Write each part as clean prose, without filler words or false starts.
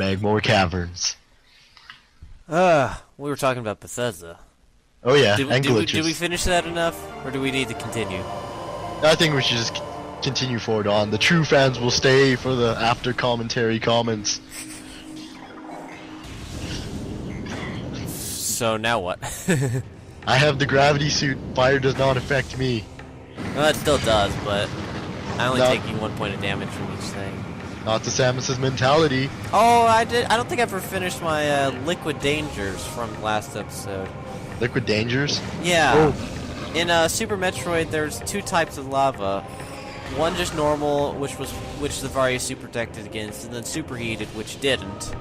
Magmore Caverns. We were talking about Bethesda. Oh yeah, Did, and did, we, glitches. did we finish that enough, or do we need to continue? I think we should just continue forward on. The true fans will stay for the after commentary comments. So now what? I have the gravity suit. Fire does not affect me. Well, it still does, but I only No. taking 1 point of damage from each thing. Not the Samus's mentality. Oh, I don't think I ever finished my Liquid Dangers from last episode. Liquid Dangers? Yeah. Oh. In Super Metroid, there's 2 types of lava. One just normal, which the Varia suit protected against, and then superheated, which didn't.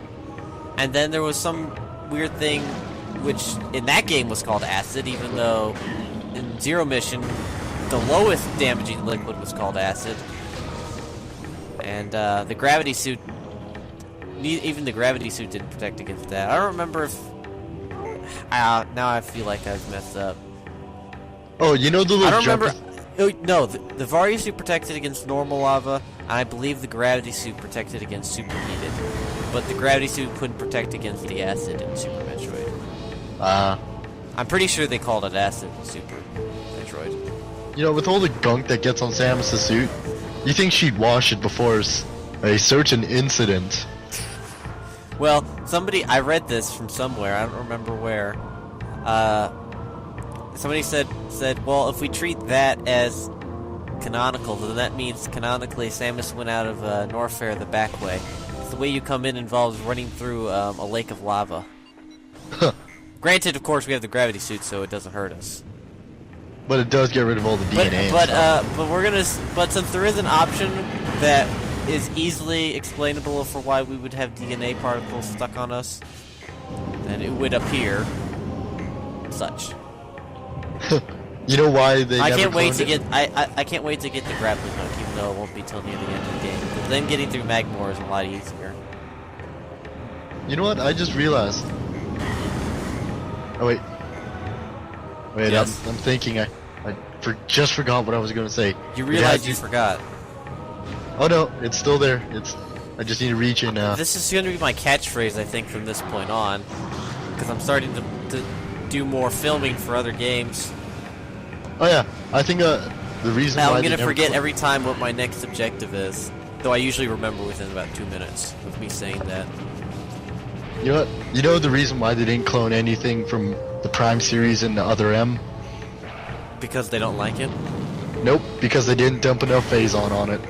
And then there was some weird thing, which in that game was called acid, even though in Zero Mission, the lowest damaging liquid was called acid. And the gravity suit, even the gravity suit didn't protect against that. I don't remember if. Now I feel like I've messed up. Oh, you know the little I don't jump- remember. Oh, no, the Varia suit protected against normal lava, and I believe the gravity suit protected against superheated. But the gravity suit couldn't protect against the acid in Super Metroid. I'm pretty sure they called it acid in Super Metroid. You know, with all the gunk that gets on Samus's suit, you think she'd wash it before a certain incident. Well, I read this from somewhere, I don't remember where. Somebody said, well, if we treat that as canonical, then that means canonically Samus went out of Norfair the back way. The way you come in involves running through a lake of lava. Granted, of course, we have the gravity suit, so it doesn't hurt us. But it does get rid of all the DNA. But since there is an option that is easily explainable for why we would have DNA particles stuck on us, then it would appear such. You know why they I never can't wait cloned to it? get I can't wait to get the grappling hook, even though it won't be till near the end of the game. But then getting through Magmore is a lot easier. You know what? I just realized. Oh wait. Wait, Yes? I'm thinking. I just forgot what I was going to say. You It realize has you to- forgot. Oh no, it's still there. I just need to reach in. This is going to be my catchphrase, I think, from this point on, because I'm starting to do more filming for other games. Oh yeah, I think the reason Now why I'm they going to never forget clo- every time what my next objective is, though I usually remember within about 2 minutes of me saying that. You know what? You know the reason why they didn't clone anything from the Prime series in the other M? Because they don't like it. Nope, because they didn't dump enough Phazon on it.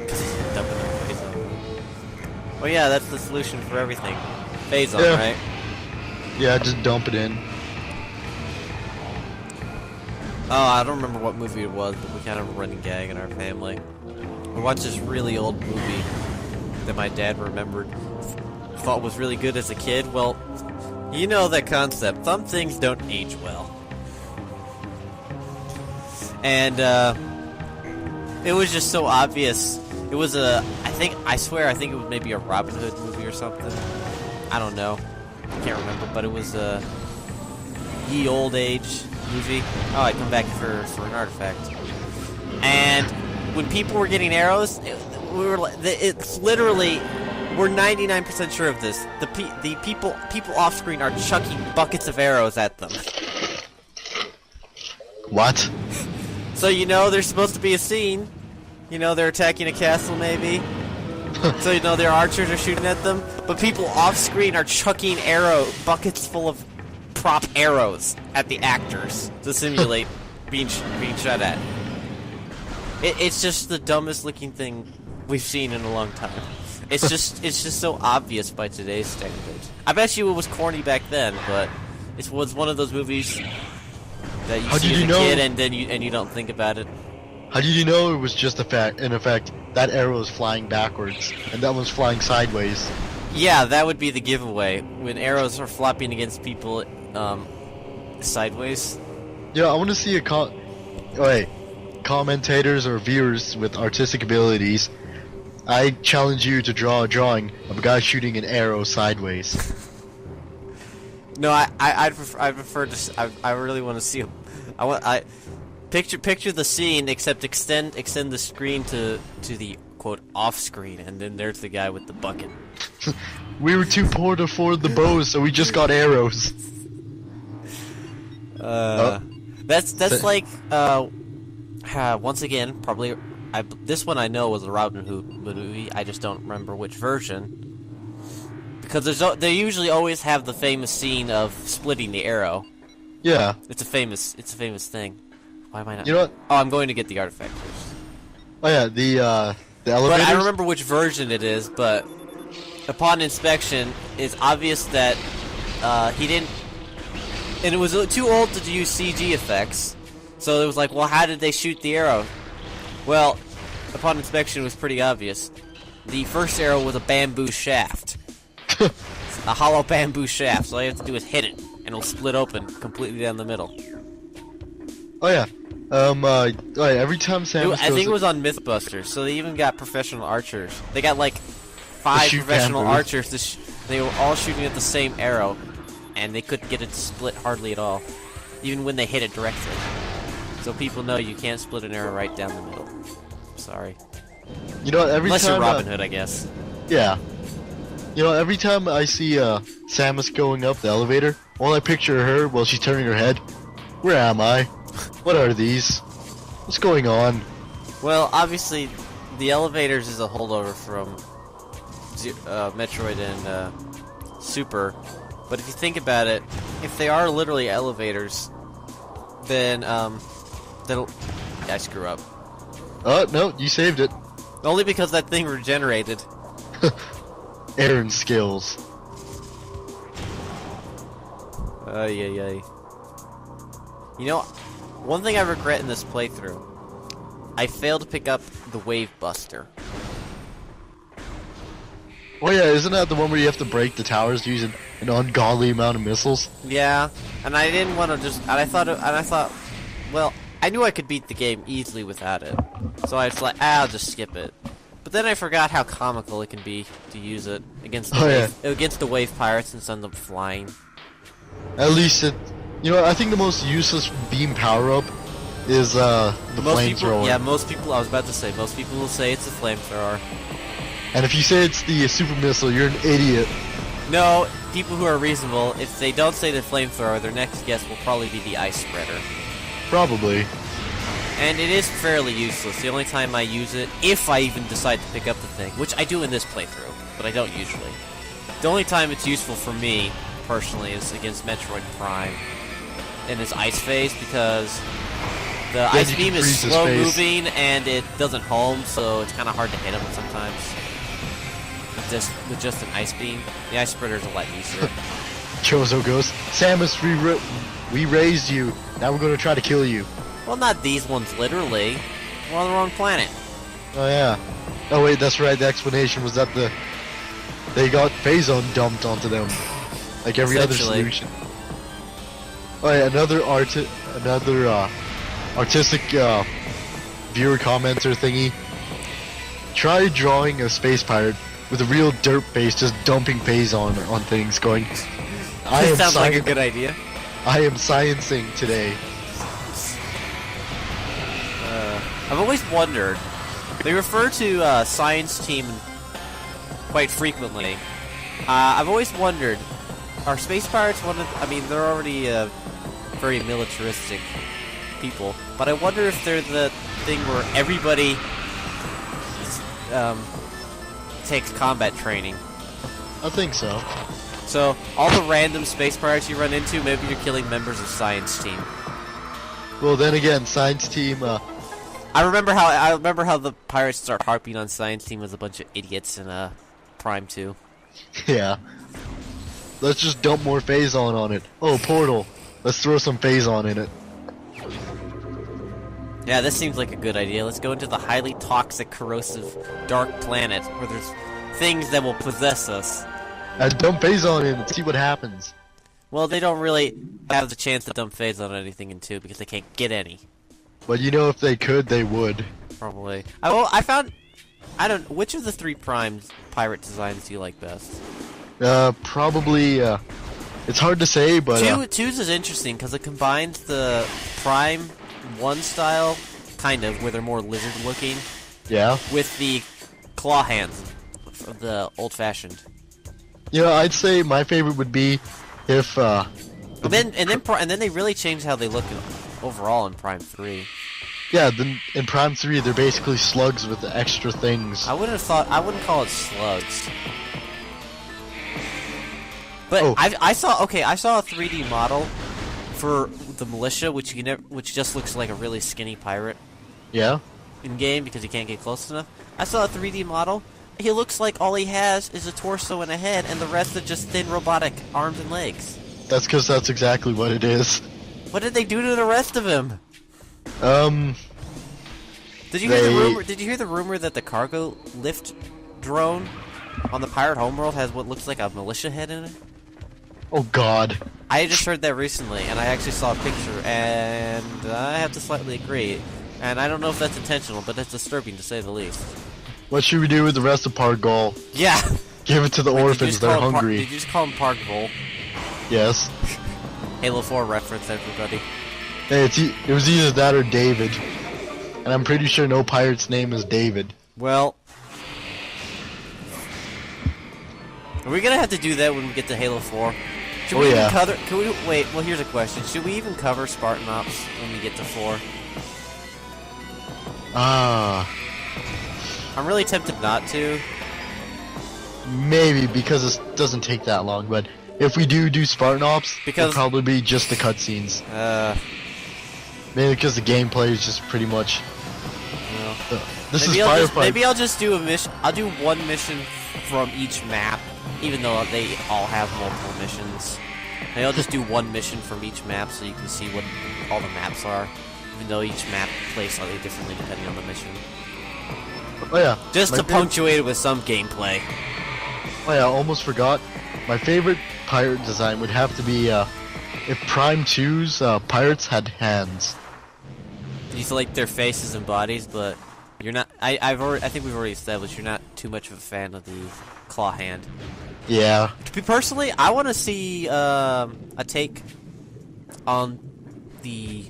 Dumping their Phazon. Well, yeah, that's the solution for everything. Phazon, Yeah. right? Yeah, just dump it in. Oh, I don't remember what movie it was, but we kind of have a running gag in our family. We watched this really old movie that my dad remembered, thought was really good as a kid. Well, you know that concept. Some things don't age well. And, it was just so obvious. It was I think it was maybe a Robin Hood movie or something. I don't know. I can't remember, but it was a ye old age movie. Oh, I come back for an artifact. And when people were getting arrows, it's literally, we're 99% sure of this. The people off screen are chucking buckets of arrows at them. What? So you know there's supposed to be a scene. You know they're attacking a castle maybe. So you know their archers are shooting at them, but people off screen are chucking buckets full of prop arrows at the actors to simulate being shot at. It's just the dumbest looking thing we've seen in a long time. It's just so obvious by today's standards. I bet you it was corny back then, but it was one of those movies that you see as a kid and then you don't think about it. How did you know it was just in effect, that arrow is flying backwards, and that one's flying sideways? Yeah, that would be the giveaway. When arrows are flopping against people, sideways. Yeah, I want to see commentators or viewers with artistic abilities. I challenge you to draw a drawing of a guy shooting an arrow sideways. No, I prefer to. I really want to see. Picture the scene, except extend the screen to the quote off screen, and then there's the guy with the bucket. We were too poor to afford the bows, so we just got arrows. That's like once again probably this one I know was a Robin Hood movie. I just don't remember which version because they usually always have the famous scene of splitting the arrow. Yeah, it's a famous thing. Why am I not? You know what? Oh, I'm going to get the artifact first. Oh yeah, the elevators. But I don't remember which version it is. But upon inspection, it's obvious that he didn't. And it was too old to use CG effects, so it was like, well, how did they shoot the arrow? Well, upon inspection, it was pretty obvious. The first arrow was a bamboo shaft. A hollow bamboo shaft, so all you have to do is hit it, and it'll split open completely down the middle. Oh yeah. Every time Samus I think it was on Mythbusters, so they even got professional archers. They got like 5 professional archers. They were all shooting at the same arrow. And they couldn't get it to split hardly at all, even when they hit it directly. So people know you can't split an arrow right down the middle. Sorry. You know, Unless you're Robin Hood, I guess. Yeah. You know, every time I see Samus going up the elevator, all I picture her while she's turning her head. Where am I? What are these? What's going on? Well, obviously, the elevators is a holdover from Metroid and Super. But if you think about it, if they are literally elevators, then that'll. I screw up. Oh no, you saved it. Only because that thing regenerated. Aaron skills. Yeah. You know, one thing I regret in this playthrough, I failed to pick up the Wave Buster. Oh yeah, isn't that the one where you have to break the towers using an ungodly amount of missiles? Yeah, and I didn't want to just. And I thought, well, I knew I could beat the game easily without it, so I was like, I'll just skip it. But then I forgot how comical it can be to use it against the wave pirates and send them flying. At least it, you know, I think the most useless beam power up is the flamethrower. Yeah, most people. I was about to say, most people will say it's a flamethrower. And if you say it's the super missile, you're an idiot. No, people who are reasonable, if they don't say the flamethrower, their next guess will probably be the ice spreader. Probably. And it is fairly useless. The only time I use it, if I even decide to pick up the thing, which I do in this playthrough, but I don't usually. The only time it's useful for me, personally, is against Metroid Prime in his ice phase, because the ice beam is slow moving and it doesn't home, so it's kind of hard to hit him sometimes. With just an ice beam, the ice spreader is a lot easier. Chozo goes, Samus, we raised you. Now we're going to try to kill you. Well, not these ones, literally. We're on the wrong planet. Oh yeah. Oh wait, that's right. The explanation was that they got Phazon dumped onto them, like every other solution. Oh yeah, another artistic viewer commenter thingy. Try drawing a space pirate with a real dirt face, just dumping Phazon on things, going. Sounds like a good idea. I am sciencing today. I've always wondered. They refer to science team quite frequently. I've always wondered, are space pirates one of? I mean, they're already very militaristic people, but I wonder if they're the thing where everybody takes combat training. I think so. So all the random space pirates you run into, maybe you're killing members of science team. Well, then again, science team. I remember how the pirates start harping on science team as a bunch of idiots in Prime 2. Yeah. Let's just dump more Phazon on it. Oh, portal. Let's throw some Phazon in it. Yeah, this seems like a good idea. Let's go into the highly toxic, corrosive, dark planet where there's things that will possess us. And dump Phazon in and see what happens. Well, they don't really have the chance to dump Phazon on anything in 2 because they can't get any. But you know, if they could, they would. Probably. Which of the 3 Primes pirate designs do you like best? Probably, it's hard to say, but... 2's is interesting because it combines the Prime 1 style, kind of, where they're more lizard-looking. Yeah. With the claw hands of the old-fashioned. You know, I'd say my favorite would be if And then they really changed how they look overall in Prime 3. yeah, then in Prime 3 they're basically slugs with the extra things. I wouldn't call it slugs. But Oh. I saw a 3D model for the militia, which just looks like a really skinny pirate Yeah? in game because he can't get close enough. I saw a 3D model. He looks like all he has is a torso and a head, and the rest are just thin robotic arms and legs. That's because that's exactly what it is. What did they do to the rest of him? Did you hear the rumor that the cargo lift drone on the pirate homeworld has what looks like a militia head in it? Oh god. I just heard that recently, and I actually saw a picture, and I have to slightly agree. And I don't know if that's intentional, but it's disturbing to say the least. What should we do with the rest of Park Gall? Yeah! Give it to the orphans, they're hungry. Did you just call him Park Vol? Yes. Halo 4 reference, everybody. Hey, it was either that or David. And I'm pretty sure no pirate's name is David. Well... Are we gonna have to do that when we get to Halo 4? Should we even cover... Wait, well here's a question. Should we even cover Spartan Ops when we get to 4? I'm really tempted not to. Maybe, because it doesn't take that long, but if we do Spartan Ops, it'll probably be just the cutscenes. Maybe because the gameplay is just pretty much... This is Firefight. Maybe I'll just do a mission. I'll do one mission from each map, even though they all have multiple missions. Maybe I'll just do one mission from each map so you can see what all the maps are, even though each map plays slightly differently depending on the mission. Oh yeah. Just to punctuate it with some gameplay. Oh yeah, I almost forgot. My favorite pirate design would have to be if Prime 2's pirates had hands. You like their faces and bodies, but you're not. I think we've already established you're not too much of a fan of the claw hand. Yeah. Personally, I want to see a take on the.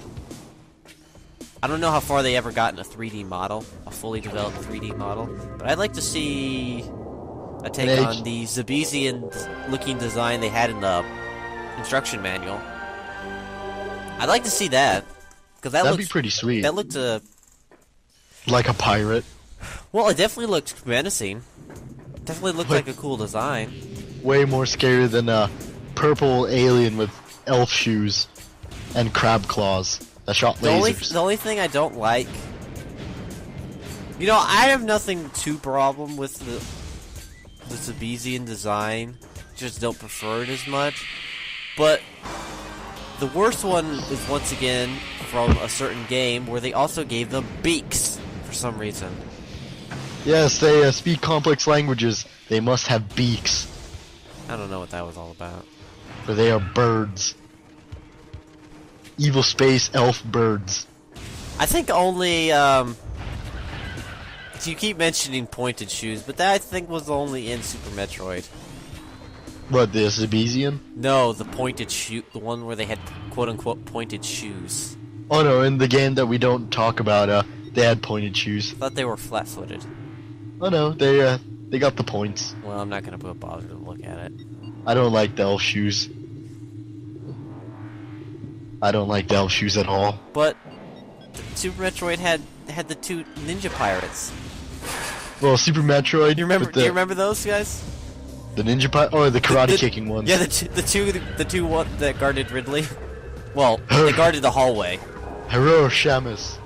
I don't know how far they ever got in a 3D model, a fully developed 3D model, but I'd like to see a take on the Zabizian-looking design they had in the instruction manual. I'd like to see that, because that'd be pretty sweet. That looked like a pirate. Well, it definitely looked menacing. Definitely looked like a cool design. Way more scary than a purple alien with elf shoes and crab claws that shot lasers. The only thing I don't like... You know, I have nothing too problem with the Zabizian design. Just don't prefer it as much. But the worst one is, once again, from a certain game where they also gave them beaks for some reason. Yes, they speak complex languages. They must have beaks. I don't know what that was all about. For they are birds. Evil space elf birds. I think only, you keep mentioning pointed shoes, but that I think was only in Super Metroid. What, the Zabizian? No, the pointed shoe, the one where they had quote-unquote pointed shoes. Oh no, in the game that we don't talk about, they had pointed shoes. I thought they were flat-footed. Oh no, they got the points. Well, I'm not gonna bother to look at it. I don't like the elf shoes. I don't like the elf shoes at all. But Super Metroid had the two ninja pirates. Well, Super Metroid. Do you remember those guys? The ninja pirate, or the karate kicking ones? Yeah, the two one that guarded Ridley. Well, they guarded the hallway. Hero Shamus.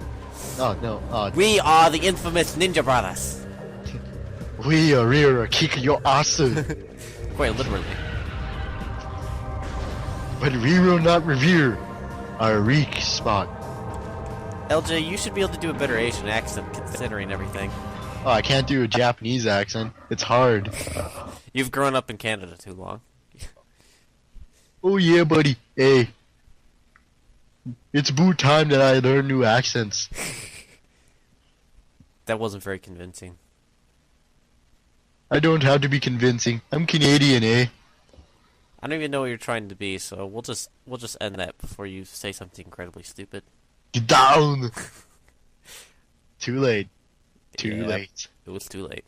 Oh no. Oh. We are the infamous Ninja Brothers. We are here to kick your ass. Quite literally. But we will not revere our weak spot. LJ, you should be able to do a better Asian accent considering everything. Oh, I can't do a Japanese accent. It's hard. You've grown up in Canada too long. Oh yeah, buddy. Hey. It's about time that I learn new accents. That wasn't very convincing. I don't have to be convincing. I'm Canadian, eh? I don't even know what you're trying to be, so we'll just end that before you say something incredibly stupid. Get down! Too late. Too late. It was too late.